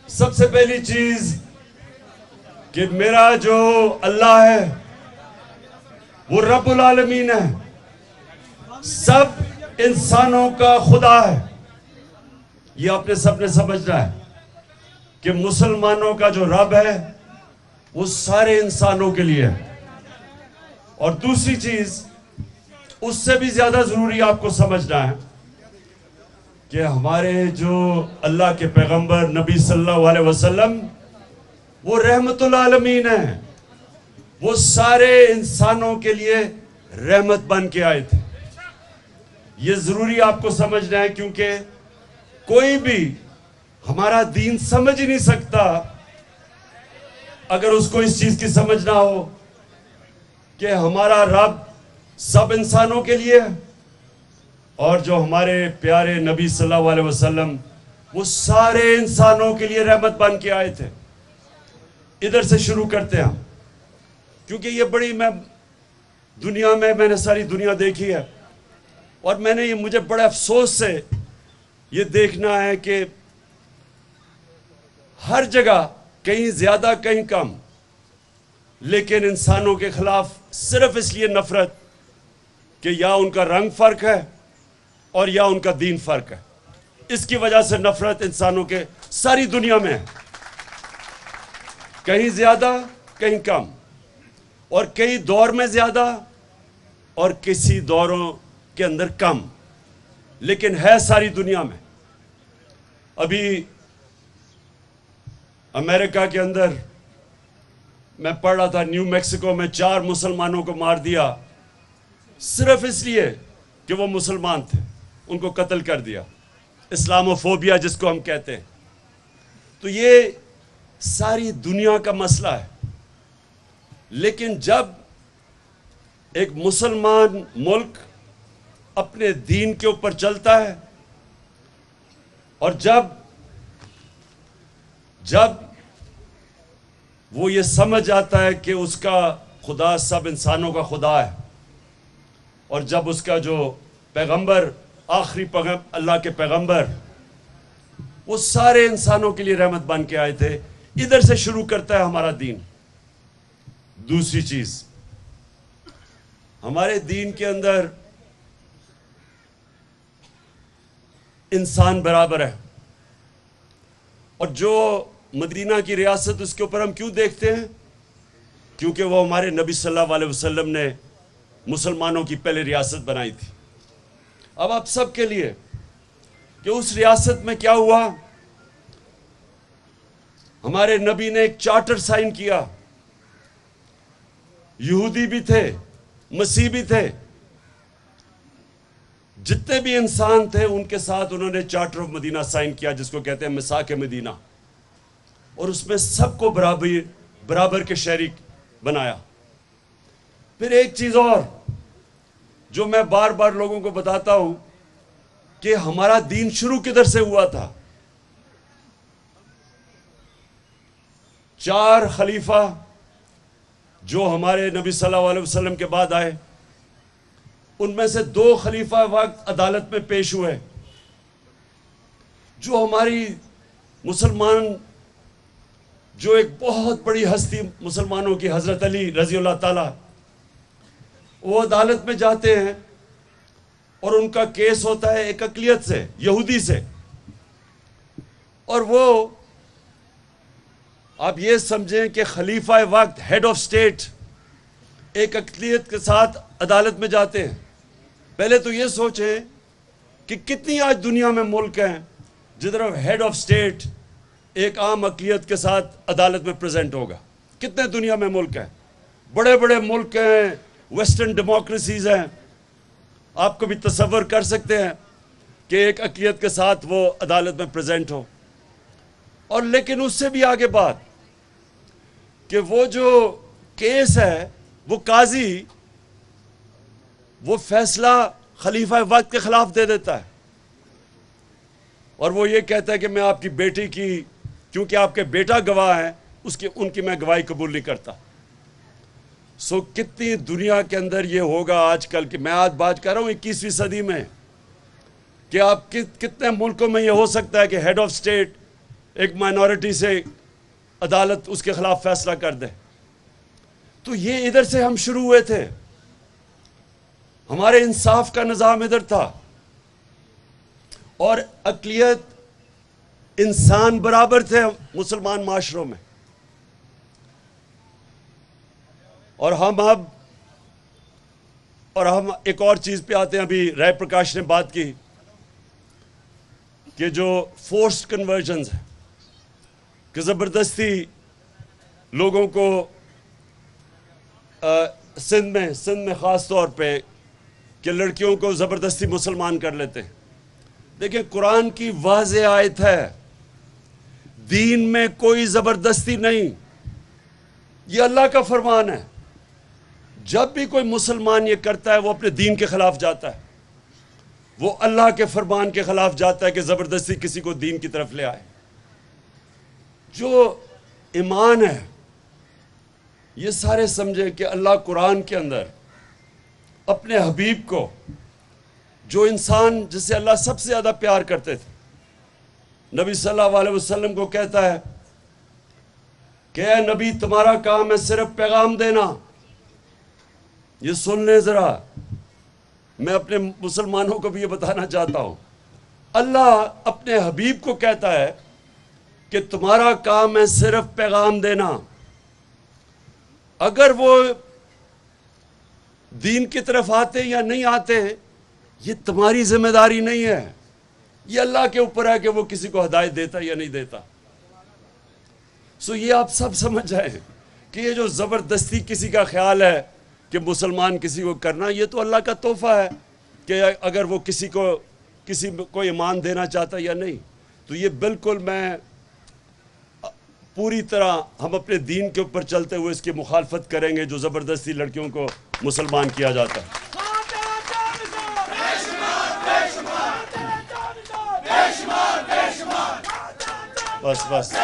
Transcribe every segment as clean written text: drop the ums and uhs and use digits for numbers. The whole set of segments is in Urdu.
سب سے پہلی چیز کہ میرا جو اللہ ہے وہ رب العالمین ہے، سب انسانوں کا خدا ہے۔ یہ آپ نے سب نے سمجھنا ہے کہ مسلمانوں کا جو رب ہے وہ سارے انسانوں کے لیے ہے۔ اور دوسری چیز اس سے بھی زیادہ ضروری آپ کو سمجھنا ہے کہ ہمارے جو اللہ کے پیغمبر نبی صلی اللہ علیہ وسلم وہ رحمت العالمین ہیں، وہ سارے انسانوں کے لیے رحمت بن کے آئے تھے۔ یہ ضروری آپ کو سمجھنا ہے کیونکہ کوئی بھی ہمارا دین سمجھ ہی نہیں سکتا اگر اس کو اس چیز کی سمجھ نہ ہو کہ ہمارا رب سب انسانوں کے لیے ہے اور جو ہمارے پیارے نبی صلی اللہ علیہ وسلم وہ سارے انسانوں کے لیے رحمت بن کے آئے تھے۔ ادھر سے شروع کرتے ہیں کیونکہ یہ بڑی میں نے ساری دنیا دیکھی ہے اور میں نے یہ مجھے بڑے افسوس سے یہ دیکھنا ہے کہ ہر جگہ کہیں زیادہ کہیں کم، لیکن انسانوں کے خلاف صرف اس لیے نفرت کہ یا ان کا رنگ فرق ہے اور یا ان کا دین فرق ہے، اس کی وجہ سے نفرت انسانوں کے ساری دنیا میں ہے، کہیں زیادہ کہیں کم، اور کئی دور میں زیادہ اور کسی دوروں کے اندر کم، لیکن ہے ساری دنیا میں۔ ابھی امریکہ کے اندر میں پڑھ رہا تھا، نیو میکسیکو میں 4 مسلمانوں کو مار دیا صرف اس لیے کہ وہ مسلمان تھے، ان کو قتل کر دیا، اسلاموفوبیا جس کو ہم کہتے ہیں۔ تو یہ ساری دنیا کا مسئلہ ہے، لیکن جب ایک مسلمان ملک اپنے دین کے اوپر چلتا ہے اور جب وہ یہ سمجھ آتا ہے کہ اس کا خدا سب انسانوں کا خدا ہے، اور جب اس کا جو پیغمبر آخری اللہ کے پیغمبر وہ سارے انسانوں کے لیے رحمت بن کے آئے تھے، ادھر سے شروع کرتا ہے ہمارا دین۔ دوسری چیز، ہمارے دین کے اندر انسان برابر ہے، اور جو مدینہ کی ریاست اس کے اوپر ہم کیوں دیکھتے ہیں؟ کیونکہ وہ ہمارے نبی صلی اللہ علیہ وسلم نے مسلمانوں کی پہلے ریاست بنائی تھی۔ اب آپ سب کے لیے کہ اس ریاست میں کیا ہوا، ہمارے نبی نے ایک چارٹر سائن کیا، یہودی بھی تھے، مسیح بھی تھے، جتنے بھی انسان تھے ان کے ساتھ انہوں نے چارٹر آف مدینہ سائن کیا، جس کو کہتے ہیں میثاق مدینہ، اور اس میں سب کو برابر کے شریک بنایا۔ پھر ایک چیز اور جو میں بار بار لوگوں کو بتاتا ہوں کہ ہمارا دین شروع کدھر سے ہوا تھا۔ 4 خلیفہ جو ہمارے نبی صلی اللہ علیہ وسلم کے بعد آئے، ان میں سے 2 خلیفہ وقت عدالت میں پیش ہوئے، جو ہماری مسلمان جو ایک بہت بڑی ہستی مسلمانوں کی حضرت علی رضی اللہ تعالی، وہ عدالت میں جاتے ہیں اور ان کا کیس ہوتا ہے ایک اقلیت سے، یہودی سے، اور وہ آپ یہ سمجھیں کہ خلیفہ وقت ہیڈ آف سٹیٹ ایک اقلیت کے ساتھ عدالت میں جاتے ہیں۔ پہلے تو یہ سوچیں کہ کتنی آج دنیا میں ملک ہیں جدھر ہیڈ آف سٹیٹ ایک عام اقلیت کے ساتھ عدالت میں پریزنٹ ہوگا، کتنے دنیا میں ملک ہیں، بڑے بڑے ملک ہیں، ویسٹرن ڈیموکریسیز ہیں، آپ کو بھی تصور کر سکتے ہیں کہ ایک اقلیت کے ساتھ وہ عدالت میں پریزنٹ ہو۔ اور لیکن اس سے بھی آگے بات کہ وہ جو کیس ہے وہ قاضی وہ فیصلہ خلیفہ وقت کے خلاف دے دیتا ہے، اور وہ یہ کہتا ہے کہ میں آپ کی بیٹی کی، کیونکہ آپ کے بیٹا گواہ ہیں، ان کی میں گواہی قبول نہیں کرتا۔ کتنی دنیا کے اندر یہ ہوگا آج کل، کہ میں آج بات کر رہا ہوں 21ویں صدی میں، کہ آپ کتنے ملکوں میں یہ ہو سکتا ہے کہ ہیڈ آف سٹیٹ ایک مائنورٹی سے عدالت اس کے خلاف فیصلہ کر دے. تو یہ ادھر سے ہم شروع ہوئے تھے. ہمارے انصاف کا نظام ادھر تھا اور اقلیت انسان برابر تھے مسلمان معاشروں میں. اور ہم ایک اور چیز پہ آتے ہیں. ابھی رائے پرکاش نے بات کی کہ جو فورسڈ کنورژنز ہیں کہ زبردستی لوگوں کو سندھ میں خاص طور پہ کہ لڑکیوں کو زبردستی مسلمان کر لیتے ہیں. دیکھیں قرآن کی واضح آیت ہے, دین میں کوئی زبردستی نہیں, یہ اللہ کا فرمان ہے. جب بھی کوئی مسلمان یہ کرتا ہے وہ اپنے دین کے خلاف جاتا ہے, وہ اللہ کے فرمان کے خلاف جاتا ہے کہ زبردستی کسی کو دین کی طرف لے آئے. جو ایمان ہے یہ سارے سمجھے کہ اللہ قرآن کے اندر اپنے حبیب کو, جو انسان جس سے اللہ سب سے زیادہ پیار کرتے تھے, نبی صلی اللہ علیہ وسلم کو کہتا ہے کہ اے نبی تمہارا کام ہے صرف پیغام دینا. یہ سن لیں ذرا, میں اپنے مسلمانوں کو بھی یہ بتانا چاہتا ہوں. اللہ اپنے حبیب کو کہتا ہے کہ تمہارا کام ہے صرف پیغام دینا. اگر وہ دین کی طرف آتے یا نہیں آتے یہ تمہاری ذمہ داری نہیں ہے, یہ اللہ کے اوپر ہے کہ وہ کسی کو ہدایت دیتا یا نہیں دیتا. یہ آپ سب سمجھ جائیں کہ یہ جو زبردستی کسی کا خیال ہے کہ مسلمان کسی کو کرنا, یہ تو اللہ کا تحفہ ہے کہ اگر وہ کسی کو ایمان دینا چاہتا یا نہیں. تو یہ بالکل میں پوری طرح ہم اپنے دین کے اوپر چلتے ہوئے اس کی مخالفت کریں گے جو زبردستی لڑکیوں کو مسلمان کیا جاتا ہے. بس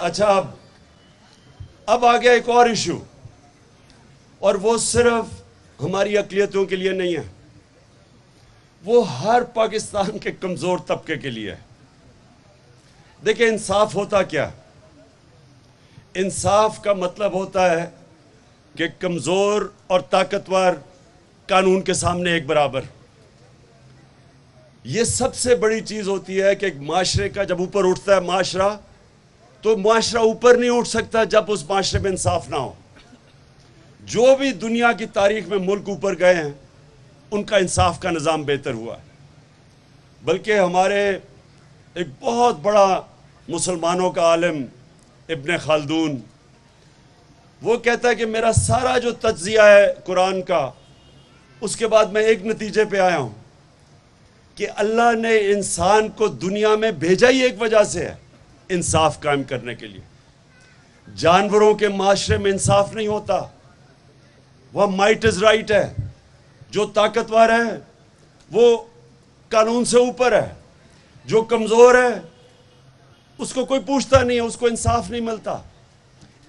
اچھا, اب آ گیا ایک اور ایشو, اور وہ صرف ہماری اقلیتوں کے لیے نہیں ہے, وہ ہر پاکستان کے کمزور طبقے کے لیے ہے. دیکھیں انصاف ہوتا کیا؟ انصاف کا مطلب ہوتا ہے کہ کمزور اور طاقتور قانون کے سامنے ایک برابر. یہ سب سے بڑی چیز ہوتی ہے کہ ایک معاشرے کا جب اوپر اٹھتا ہے معاشرہ, تو معاشرہ اوپر نہیں اٹھ سکتا جب اس معاشرے میں انصاف نہ ہو. جو بھی دنیا کی تاریخ میں ملک اوپر گئے ہیں ان کا انصاف کا نظام بہتر ہوا ہے. بلکہ ہمارے ایک بہت بڑا مسلمانوں کا عالم ابن خلدون, وہ کہتا ہے کہ میرا سارا جو تجزیہ ہے قرآن کا, اس کے بعد میں ایک نتیجے پہ آیا ہوں کہ اللہ نے انسان کو دنیا میں بھیجا ہی ایک وجہ سے ہے, انصاف قائم کرنے کے لیے. جانوروں کے معاشرے میں انصاف نہیں ہوتا, وہ مائٹ از رائٹ ہے, جو طاقتور ہے وہ قانون سے اوپر ہے, جو کمزور ہے اس کو کوئی پوچھتا نہیں ہے, اس کو انصاف نہیں ملتا.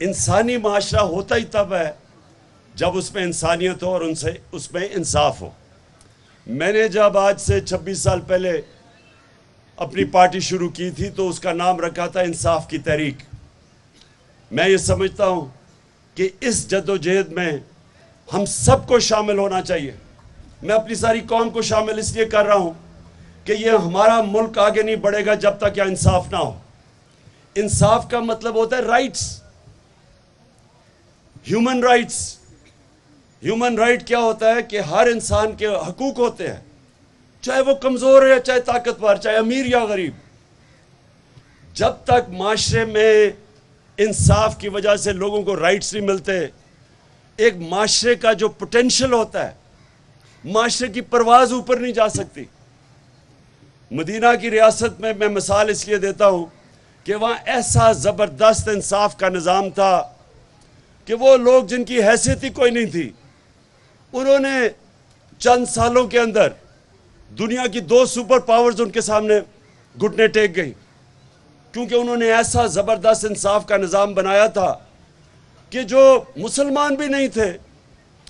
انسانی معاشرہ ہوتا ہی تب ہے جب اس میں انسانیت ہو اور اس میں انصاف ہو. میں نے جب آج سے 26 سال پہلے اپنی پارٹی شروع کی تھی تو اس کا نام رکھا تھا انصاف کی تحریک. میں یہ سمجھتا ہوں کہ اس جدوجہد میں ہم سب کو شامل ہونا چاہیے. میں اپنی ساری قوم کو شامل اس لیے کر رہا ہوں کہ یہ ہمارا ملک آگے نہیں بڑھے گا جب تک یہاں انصاف نہ ہو. انصاف کا مطلب ہوتا ہے rights, human rights. Human right کیا ہوتا ہے کہ ہر انسان کے حقوق ہوتے ہیں, چاہے وہ کمزور ہے چاہے طاقتور, چاہے امیر یا غریب. جب تک معاشرے میں انصاف کی وجہ سے لوگوں کو رائٹس نہیں ملتے, ایک معاشرے کا جو پوٹینشل ہوتا ہے, معاشرے کی پرواز اوپر نہیں جا سکتی. مدینہ کی ریاست میں مثال اس لیے دیتا ہوں کہ وہاں ایسا زبردست انصاف کا نظام تھا کہ وہ لوگ جن کی حیثیت ہی کوئی نہیں تھی, انہوں نے چند سالوں کے اندر دنیا کی 2 سپر پاورز ان کے سامنے گھٹنے ٹیک گئی, کیونکہ انہوں نے ایسا زبردست انصاف کا نظام بنایا تھا کہ جو مسلمان بھی نہیں تھے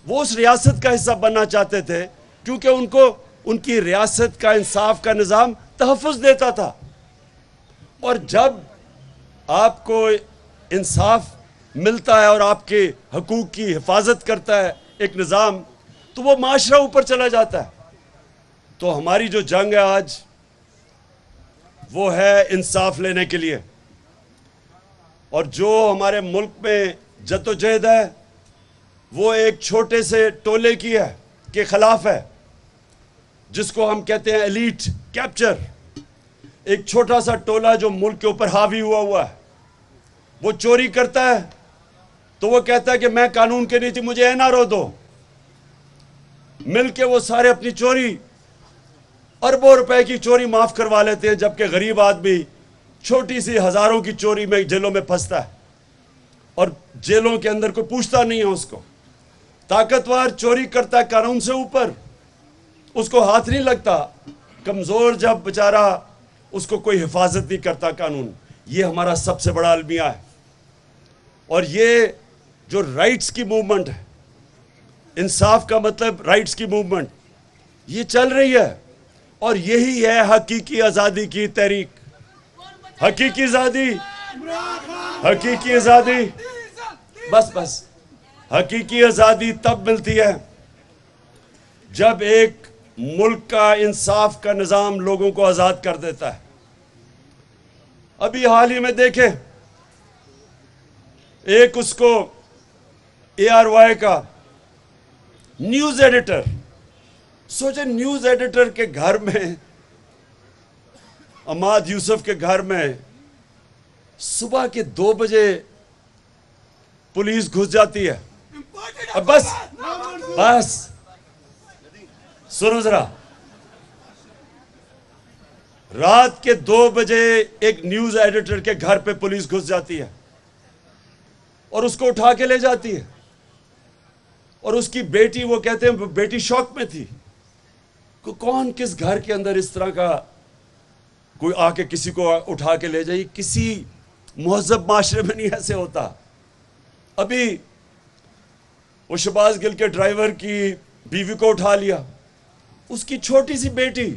وہ اس ریاست کا حصہ بننا چاہتے تھے کیونکہ ان کو ان کی ریاست کا انصاف کا نظام تحفظ دیتا تھا. اور جب آپ کو انصاف ملتا ہے اور آپ کے حقوق کی حفاظت کرتا ہے ایک نظام, تو وہ معاشرہ اوپر چلا جاتا ہے. تو ہماری جو جنگ ہے آج وہ ہے انصاف لینے کے لیے, اور جو ہمارے ملک میں جدوجہد ہے وہ ایک چھوٹے سے ٹولے کی ہے کے خلاف ہے, جس کو ہم کہتے ہیں ایلیٹ کیپچر. ایک چھوٹا سا ٹولہ جو ملک کے اوپر حاوی ہوا ہے, وہ چوری کرتا ہے تو وہ کہتا ہے کہ میں قانون کے نیچے مجھے NRO دو. مل کے وہ سارے اپنی چوری, اربوں روپے کی چوری معاف کروا لیتے ہیں, جبکہ غریب آدمی چھوٹی سی ہزاروں کی چوری میں جیلوں میں پھنستا ہے اور جیلوں کے اندر کوئی پوچھتا نہیں ہے اس کو. طاقتور چوری کرتا ہے قانون سے اوپر, اس کو ہاتھ نہیں لگتا. کمزور جب بیچارہ اس کو کوئی حفاظت نہیں کرتا قانون. یہ ہمارا سب سے بڑا المیہ ہے. اور یہ جو رائٹس کی موومنٹ ہے, انصاف کا مطلب رائٹس کی موومنٹ, یہ چل رہی ہے, اور یہی ہے حقیقی آزادی کی تحریک. حقیقی آزادی, حقیقی آزادی, بس حقیقی آزادی تب ملتی ہے جب ایک ملک کا انصاف کا نظام لوگوں کو آزاد کر دیتا ہے. ابھی حال ہی میں دیکھیں, ایک اس کو ARY کا نیوز ایڈیٹر, سوچیں نیوز ایڈیٹر کے گھر میں, عماد یوسف کے گھر میں صبح کے 2 بجے پولیس گھس جاتی ہے. اب بس سنو ذرا, رات کے 2 بجے ایک نیوز ایڈیٹر کے گھر پہ پولیس گھس جاتی ہے اور اس کو اٹھا کے لے جاتی ہے. اور اس کی بیٹی, وہ کہتے ہیں بیٹی شوق میں تھی کہ کون کس گھر کے اندر اس طرح کا کوئی آ کے کسی کو اٹھا کے لے جائے, کسی مہذب معاشرے میں نہیں ایسے ہوتا. ابھی وہ شہباز گل کے ڈرائیور کی بیوی کو اٹھا لیا, اس کی چھوٹی سی بیٹی,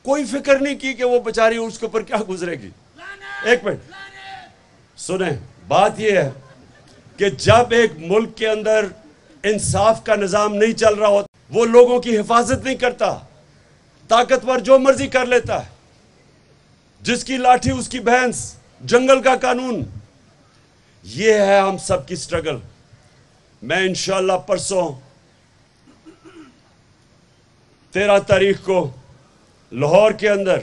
کوئی فکر نہیں کی کہ وہ بیچاری اس کے اوپر کیا گزرے گی. ایک منٹ سنیں, بات یہ ہے کہ جب ایک ملک کے اندر انصاف کا نظام نہیں چل رہا ہوتا, وہ لوگوں کی حفاظت نہیں کرتا, طاقتور جو مرضی کر لیتا ہے, جس کی لاٹھی اس کی بھینس, جنگل کا قانون. یہ ہے ہم سب کی سٹرگل. میں انشاءاللہ پرسوں 13 تاریخ کو لاہور کے اندر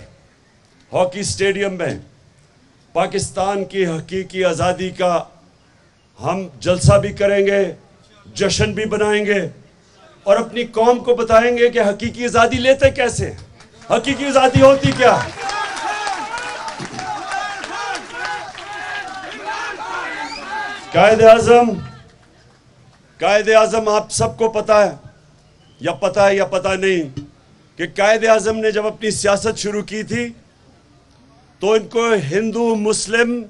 ہاکی سٹیڈیم میں پاکستان کی حقیقی آزادی کا ہم جلسہ بھی کریں گے, جشن بھی بنائیں گے, اور اپنی قوم کو بتائیں گے کہ حقیقی آزادی لیتے کیسے, حقیقی آزادی ہوتی کیا. قائد اعظم آپ سب کو پتا ہے یا پتا نہیں کہ قائد اعظم نے جب اپنی سیاست شروع کی تھی تو ان کو ہندو مسلم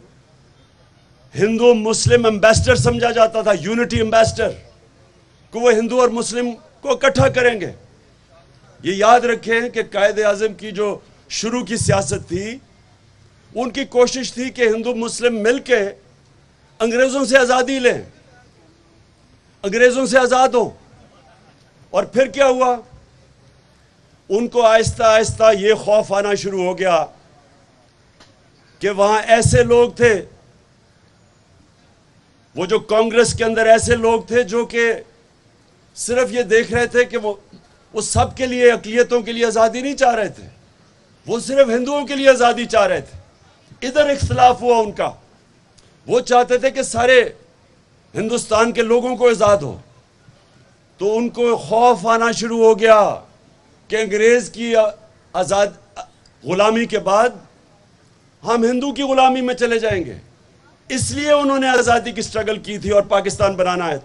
امبیسڈر سمجھا جاتا تھا, یونٹی امبیسڈر, کہ وہ ہندو اور مسلم کو اکٹھا کریں گے. یہ یاد رکھیں کہ قائد اعظم کی جو شروع کی سیاست تھی, ان کی کوشش تھی کہ ہندو مسلم مل کے انگریزوں سے آزادی لیں, انگریزوں سے آزاد ہوں. اور پھر کیا ہوا, ان کو آہستہ آہستہ یہ خوف آنا شروع ہو گیا کہ وہاں ایسے لوگ تھے, وہ جو کانگریس کے اندر ایسے لوگ تھے جو کہ صرف یہ دیکھ رہے تھے کہ وہ سب کے لیے, اقلیتوں کے لیے آزادی نہیں چاہ رہے تھے, وہ صرف ہندوؤں کے لیے آزادی چاہ رہے تھے. ادھر اختلاف ہوا ان کا, وہ چاہتے تھے کہ سارے ہندوستان کے لوگوں کو آزاد ہو. تو ان کو خوف آنا شروع ہو گیا کہ انگریز کی غلامی کے بعد ہم ہندو کی غلامی میں چلے جائیں گے. اس لیے انہوں نے آزادی کی سٹرگل کی تھی اور پاکستان بنانا ہے,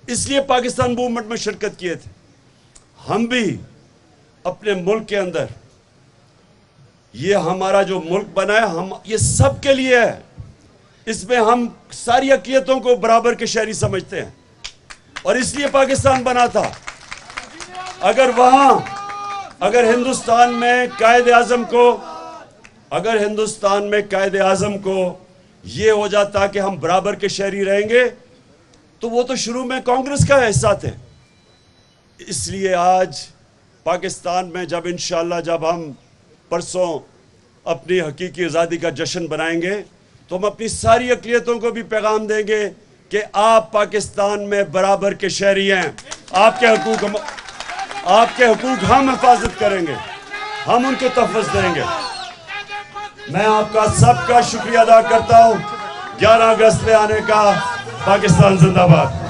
اس لیے پاکستان موومنٹ میں شرکت کیے تھے. ہم بھی اپنے ملک کے اندر, یہ ہمارا جو ملک بنا ہے, ہم یہ سب کے لیے ہے, اس میں ہم ساری اقلیتوں کو برابر کے شہری سمجھتے ہیں. اور اس لیے پاکستان بنا تھا. اگر ہندوستان میں قائد اعظم کو یہ ہو جاتا کہ ہم برابر کے شہری رہیں گے تو وہ تو شروع میں کانگریس کا حصہ تھے. اس لیے آج پاکستان میں جب ہم پرسوں اپنی حقیقی آزادی کا جشن بنائیں گے تو ہم اپنی ساری اقلیتوں کو بھی پیغام دیں گے کہ آپ پاکستان میں برابر کے شہری ہیں. آپ کے حقوق ہم حفاظت کریں گے, ہم ان کو تحفظ دیں گے. میں آپ کا سب کا شکریہ ادا کرتا ہوں. 11 اگست میں آنے کا. پاکستان زندہ باد.